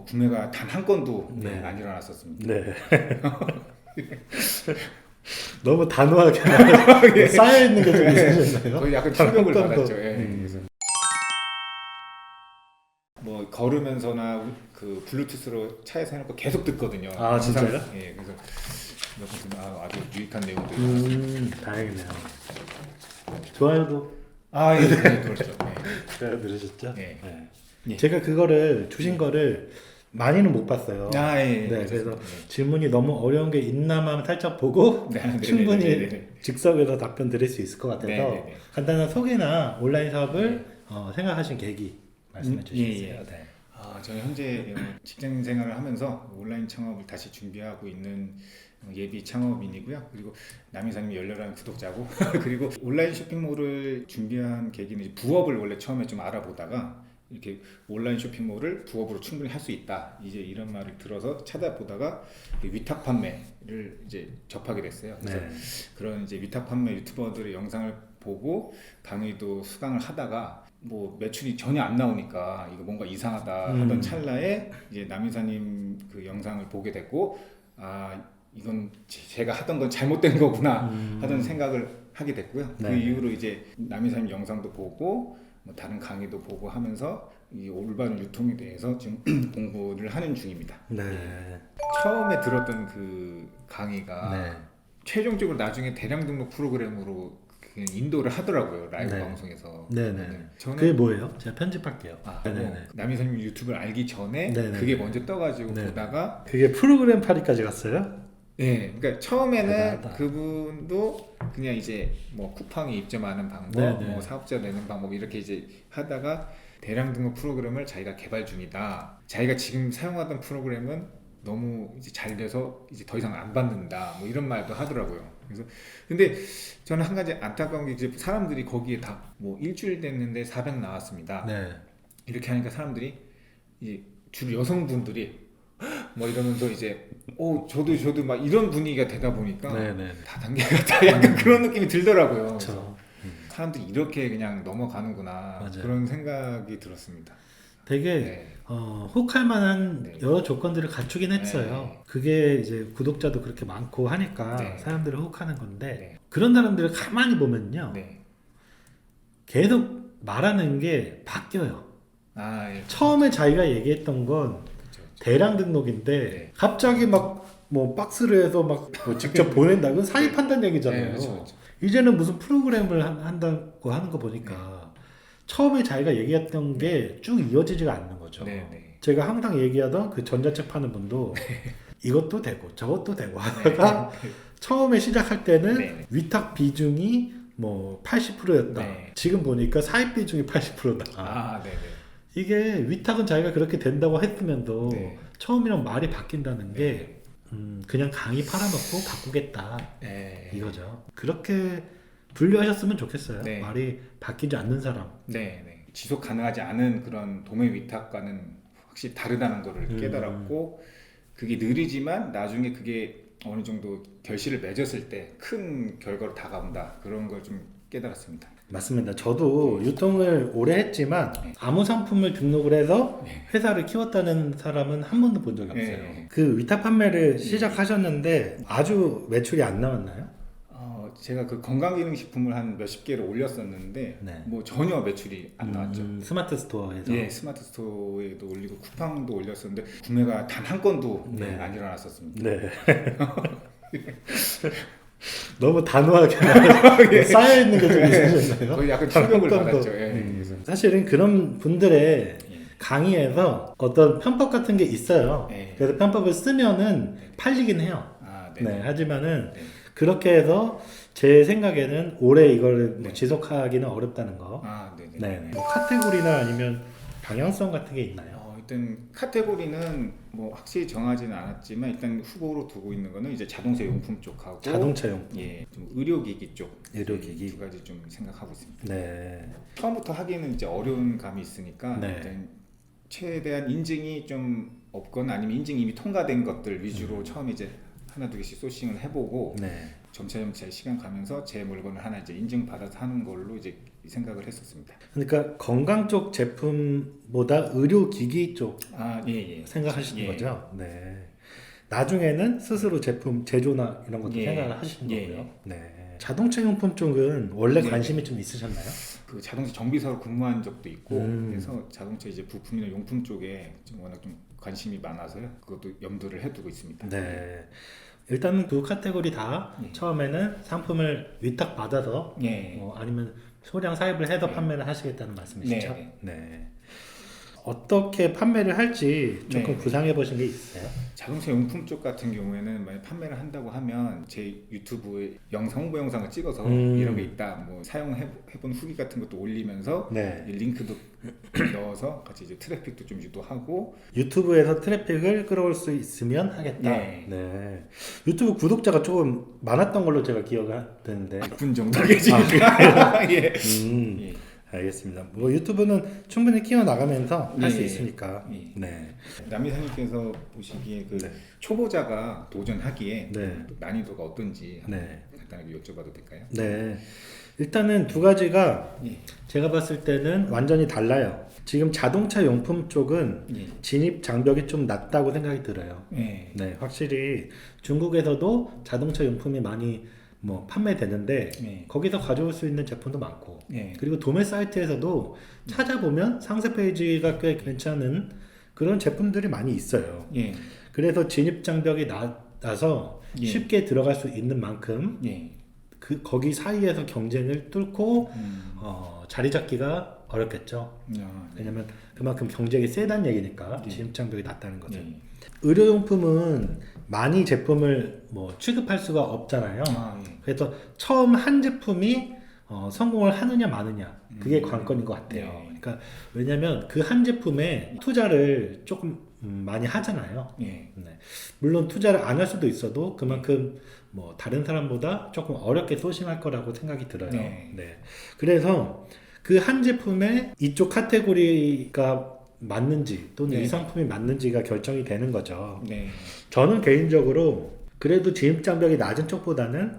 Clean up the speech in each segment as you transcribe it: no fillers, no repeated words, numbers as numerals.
구매가 단 한 건도 네. 안 일어났었습니다. 네. 너무 단호하게 쌓여있는 게 좀 있으셨나요? 거의 약간 충격을 한 건도. 받았죠. 예. 그래서 뭐 걸으면서나 그 블루투스로 차에서 해놓고 계속 듣거든요. 아, 진짜요? 예, 그래서 아주 유익한 내용들. 다행이네요. 좋아요도 아, 예, 네, 그렇죠. 네. 좋아요 누르셨죠? 네. 네. 예. 제가 그거를 주신 거를 많이는 못 봤어요. 아, 예, 네, 예, 그래서 네. 질문이 너무 어려운 게 있나만 살짝 보고 네, 충분히 네, 네, 네. 즉석에서 답변 드릴 수 있을 것 같아서 네, 네, 네. 간단한 소개나 온라인 사업을 생각하신 계기 말씀해 주시겠어요? 예, 예. 네. 저는 현재 직장 생활을 하면서 온라인 창업을 다시 준비하고 있는 예비 창업인이고요. 그리고 남이사님이 열렬한 구독자고 그리고 온라인 쇼핑몰을 준비한 계기는 이제 부업을 원래 처음에 좀 알아보다가 이렇게 온라인 쇼핑몰을 부업으로 충분히 할 수 있다. 이제 이런 말을 들어서 찾아보다가 위탁 판매를 이제 접하게 됐어요. 그래서 네. 그런 이제 위탁 판매 유튜버들의 영상을 보고 강의도 수강을 하다가 뭐 매출이 전혀 안 나오니까 이거 뭔가 이상하다 하던 찰나에 이제 남이사님 그 영상을 보게 됐고 이건 제가 하던 건 잘못된 거구나 하던 생각을 하게 됐고요. 네. 그 이후로 이제 남이사님 영상도 보고 뭐 다른 강의도 보고 하면서 이 올바른 유통에 대해서 지금 공부를 하는 중입니다. 네. 처음에 들었던 그 강의가 네. 최종적으로 나중에 대량 등록 프로그램으로 인도를 하더라고요. 라이브 네. 방송에서. 네네. 저는 그게 뭐예요? 제가 편집할게요. 네네네. 남이사님 유튜브를 알기 전에 네네. 그게 먼저 떠가지고 네네. 보다가 그게 프로그램 파리까지 갔어요? 네, 그러니까 처음에는 대단하다. 그분도 그냥 이제 뭐 쿠팡에 입점하는 방법, 네네. 뭐 사업자 내는 방법 이렇게 이제 하다가 대량 등록 프로그램을 자기가 개발 중이다. 자기가 지금 사용하던 프로그램은 너무 이제 잘 돼서 이제 더 이상 안 받는다. 뭐 이런 말도 하더라고요. 그래서 근데 저는 한 가지 안타까운 게 이제 사람들이 거기에 다 뭐 일주일 됐는데 400 나왔습니다. 네. 이렇게 하니까 사람들이 이제 주로 여성분들이 뭐 이러면서 이제 저도 막 이런 분위기가 되다 보니까 네네. 다단계 같다 약간 그런 느낌이 들더라고요. 그렇죠. 사람들이 이렇게 그냥 넘어가는구나 맞아요. 그런 생각이 들었습니다. 되게 네. 혹할 만한 네. 여러 조건들을 갖추긴 했어요. 네. 그게 이제 구독자도 그렇게 많고 하니까 네. 사람들을 혹하는 건데 네. 그런 사람들을 가만히 보면요. 네. 계속 말하는 게 바뀌어요. 예. 처음에 자기가 얘기했던 건 그쵸. 대량 등록인데 네. 갑자기 막 뭐 박스를 해서 막 뭐 직접 보낸다. 그건 사입한다는 얘기잖아요. 네, 그쵸. 이제는 무슨 프로그램을 한다고 하는 거 보니까 처음에 자기가 얘기했던 게 쭉 이어지지가 않는 거죠. 네. 제가 항상 얘기하던 그 전자책 파는 분도 이것도 되고 저것도 되고 하다가 처음에 시작할 때는 네. 위탁 비중이 뭐 80%였다. 네. 지금 보니까 사입 비중이 80%다. 네네. 이게 위탁은 자기가 그렇게 된다고 했으면도 네. 처음이랑 말이 바뀐다는 게 그냥 강의 팔아놓고 바꾸겠다 네. 이거죠. 그렇게 분류하셨으면 좋겠어요. 네. 말이 바뀌지 않는 사람. 네. 지속 가능하지 않은 그런 도매 위탁과는 확실히 다르다는 것을 깨달았고 그게 느리지만 나중에 그게 어느 정도 결실을 맺었을 때 큰 결과로 다가온다 그런 걸 좀 깨달았습니다. 맞습니다. 저도 유통을 오래 했지만 아무 상품을 등록을 해서 회사를 키웠다는 사람은 한 번도 본 적이 없어요. 네. 그 위탁 판매를 시작하셨는데 아주 매출이 안 나왔나요? 제가 그 건강기능식품을 한 몇십 개를 올렸었는데 네. 뭐 전혀 매출이 안 나왔죠. 스마트 스토어에서. 예, 스마트 스토어에도 올리고 쿠팡도 올렸었는데 구매가 단 한 건도 네. 안 일어났었습니다. 네. 너무 단호하게 쌓여있는 게 좀 있으셨나요? 거의 약간 충격을 한 건도. 받았죠. 그래서 사실은 그런 분들의 강의에서 어떤 편법 같은 게 있어요. 네. 그래서 편법을 쓰면은 팔리긴 해요. 네. 하지만은 그렇게 해서 제 생각에는 오래 이걸 뭐 지속하기는 어렵다는 거. 네네. 뭐 카테고리나 아니면 방향성 같은 게 있나요? 일단 카테고리는 뭐 확실히 정하지는 않았지만 일단 후보로 두고 있는 거는 이제 자동차 용품 쪽하고 자동차용. 예, 좀 의료기기 쪽. 의료기기. 두 가지 좀 생각하고 있습니다. 네. 처음부터 하기에는 이제 어려운 감이 있으니까 네. 일단 최대한 인증이 좀 없거나 아니면 인증이 이미 통과된 것들 위주로 처음에 이제 하나 두 개씩 소싱을 해보고 네. 점차 시간 가면서 제 물건을 하나 이제 인증받아서 하는 걸로 이제 생각을 했었습니다. 그러니까 건강 쪽 제품보다 의료기기 쪽 예. 생각하시는 예. 거죠? 네. 나중에는 스스로 제품 제조나 이런 것도 예. 생각을 하시는 예. 거고요. 네. 자동차 용품 쪽은 원래 네. 관심이 좀 있으셨나요? 그 자동차 정비사로 근무한 적도 있고 그래서 자동차 이제 부품이나 용품 쪽에 좀 워낙 좀 관심이 많아서요. 그것도 염두를 해두고 있습니다. 네. 일단 두 카테고리 다 예. 처음에는 상품을 위탁받아서 예. 아니면 소량 사입을 해서 네. 판매를 하시겠다는 말씀이시죠? 네. 네. 어떻게 판매를 할지 조금 네. 구상해 보신 게 있어요? 자동차 용품 쪽 같은 경우에는 만약 판매를 한다고 하면 제 유튜브에 홍보 영상을 찍어서 이런 게 있다, 뭐 사용해본 후기 같은 것도 올리면서 네. 링크도 넣어서 같이 이제 트래픽도 좀 유도하고 유튜브에서 트래픽을 끌어올 수 있으면 하겠다. 네. 네. 유튜브 구독자가 조금 많았던 걸로 제가 기억하는데. 100분 정도 계시니까 예. 예. 알겠습니다. 뭐 유튜브는 충분히 키워 나가면서 할 수 예. 있으니까. 예. 네. 남이사님께서 보시기에 그 네. 초보자가 도전하기에 네. 난이도가 어떤지 한번 네. 간단하게 여쭤봐도 될까요? 네. 일단은 두 가지가 예. 제가 봤을 때는 완전히 달라요. 지금 자동차 용품 쪽은 예. 진입 장벽이 좀 낮다고 생각이 들어요. 예. 네, 확실히 중국에서도 자동차 용품이 많이 뭐 판매되는데 예. 거기서 가져올 수 있는 제품도 많고 예. 그리고 도매 사이트에서도 찾아보면 상세 페이지가 꽤 괜찮은 그런 제품들이 많이 있어요. 예. 그래서 진입 장벽이 낮아서 예. 쉽게 들어갈 수 있는 만큼 예. 거기 사이에서 경쟁을 뚫고 자리 잡기가 어렵겠죠. 네. 왜냐면 그만큼 경쟁이 세다는 얘기니까 예. 진입 장벽이 낮다는 거죠. 예. 의료용품은 많이 제품을 뭐 취급할 수가 없잖아요. 예. 그래서 처음 한 제품이 성공을 하느냐 마느냐 그게 관건인 것 같아요. 네. 그러니까 왜냐면 그 한 제품에 투자를 조금 많이 하잖아요. 예. 네. 물론 투자를 안 할 수도 있어도 그만큼 뭐 다른 사람보다 조금 어렵게 소싱할 거라고 생각이 들어요. 네. 네. 그래서 그 한 제품에 이쪽 카테고리가 맞는지 또는 네. 이 상품이 맞는지가 결정이 되는 거죠. 네. 저는 개인적으로 그래도 진입 장벽이 낮은 쪽보다는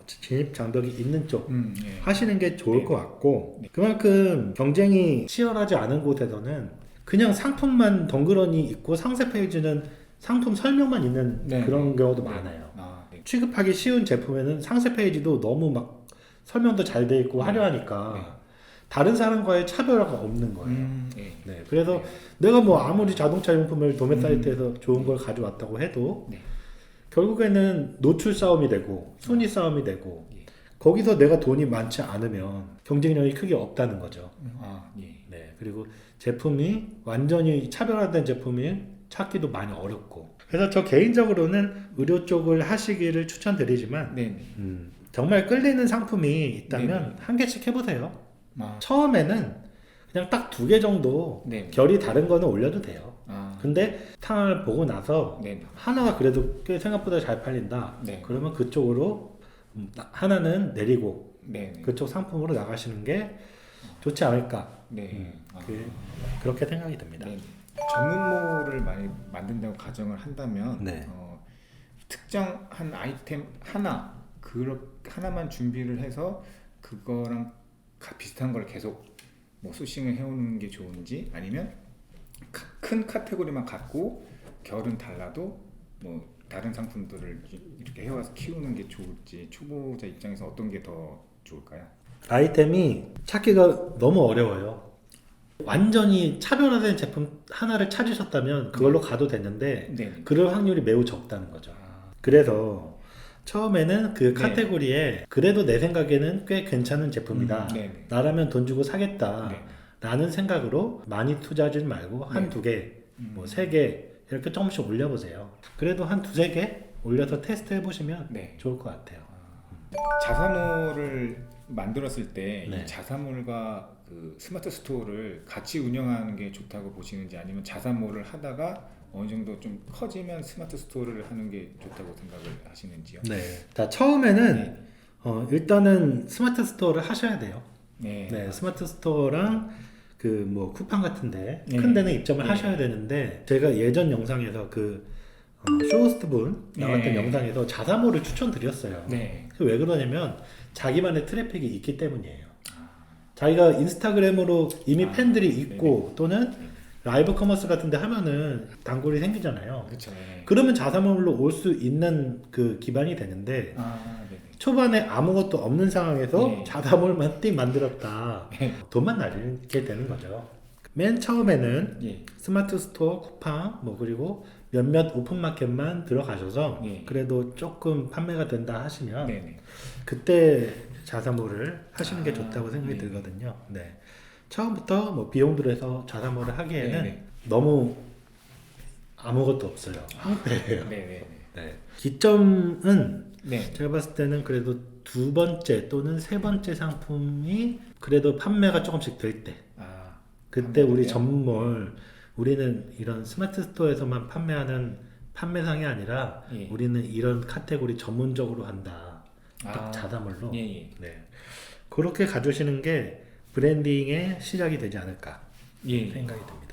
진입 장벽이 있는 쪽 예. 하시는 게 좋을 네. 것 같고 그만큼 경쟁이 치열하지 않은 곳에서는 그냥 상품만 덩그러니 있고 상세 페이지는 상품 설명만 있는 네. 그런 경우도 네. 많아요. 네. 취급하기 쉬운 제품에는 상세 페이지도 너무 막 설명도 잘 돼 있고 네. 화려하니까 네. 다른 사람과의 차별화가 없는 거예요. 예. 네, 그래서 내가 뭐 아무리 자동차 용품을 도매 사이트에서 좋은 걸 가져왔다고 해도 네. 결국에는 노출 싸움이 되고 순위 싸움이 되고 예. 거기서 내가 돈이 많지 않으면 경쟁력이 크게 없다는 거죠. 예. 네, 그리고 제품이 완전히 차별화된 제품이 찾기도 많이 어렵고 그래서 저 개인적으로는 의료 쪽을 하시기를 추천드리지만 네. 정말 끌리는 상품이 있다면 네네. 한 개씩 해보세요. 아. 처음에는 그냥 딱 2개 정도 네. 결이 다른 거는 올려도 돼요. 아. 근데 상황을 보고 나서 네. 하나가 그래도 꽤 생각보다 잘 팔린다. 네. 그러면 그쪽으로 하나는 내리고 네. 그쪽 상품으로 나가시는 게 좋지 않을까. 네. 그렇게 생각이 듭니다. 네. 전문모를 많이 만든다고 가정을 한다면 네. 특정한 아이템 하나만 준비를 해서 그거랑 비슷한 걸 계속 뭐 소싱을 해오는 게 좋은지 아니면 큰 카테고리만 갖고 결은 달라도 뭐 다른 상품들을 이렇게 해와서 키우는 게 좋을지 초보자 입장에서 어떤 게 더 좋을까요? 아이템이 찾기가 너무 어려워요. 완전히 차별화된 제품 하나를 찾으셨다면 그걸로 가도 되는데 네. 그럴 확률이 매우 적다는 거죠. 그래서 처음에는 그 카테고리에 그래도 내 생각에는 꽤 괜찮은 제품이다. 나라면 돈 주고 사겠다. 라는 생각으로 많이 투자하지 말고 한 두 개, 뭐 세 개 이렇게 조금씩 올려보세요. 그래도 한 두세 개 올려서 테스트 해보시면 좋을 것 같아요. 자사몰을 만들었을 때 네. 이 자사몰과 그 스마트 스토어를 같이 운영하는 게 좋다고 보시는지 아니면 자사몰을 하다가 어느 정도 좀 커지면 스마트 스토어를 하는 게 좋다고 생각을 하시는지요? 네. 자, 처음에는 일단은 스마트 스토어를 하셔야 돼요. 네. 스마트 스토어랑 그 뭐 쿠팡 같은데 네. 큰 데는 입점을 네. 하셔야 되는데 제가 예전 영상에서 그 쇼호스트분 나왔던 네. 영상에서 자사모를 추천드렸어요. 네. 왜 그러냐면 자기만의 트래픽이 있기 때문이에요. 자기가 인스타그램으로 이미 팬들이 있고 또는 라이브 커머스 같은 데 하면은 단골이 생기잖아요. 그렇죠. 네. 그러면 자사몰로 올 수 있는 그 기반이 되는데 네네. 초반에 아무것도 없는 상황에서 네. 자사몰만 띡 만들었다. 돈만 날리게 되는 거죠. 맨 처음에는 예. 스마트 스토어, 쿠팡, 뭐 그리고 몇몇 오픈마켓만 들어가셔서 예. 그래도 조금 판매가 된다 하시면 네네. 그때 자사몰을 하시는 게 좋다고 생각이 네. 들거든요. 네. 처음부터 뭐 비용 들여서 자사몰을 하기에는 네네. 너무 아무것도 없어요. 황폐해요. 네네. 네. 기점은 네. 제가 봤을 때는 그래도 두 번째 또는 세 번째 상품이 그래도 판매가 조금씩 될 때, 그때 우리 판매되네요. 전몰 우리는 이런 스마트 스토어에서만 판매하는 판매상이 아니라 예. 우리는 이런 카테고리 전문적으로 한다. 딱 자사몰로. 예. 네. 그렇게 가주시는 게 브랜딩의 시작이 되지 않을까 예. 생각이 듭니다.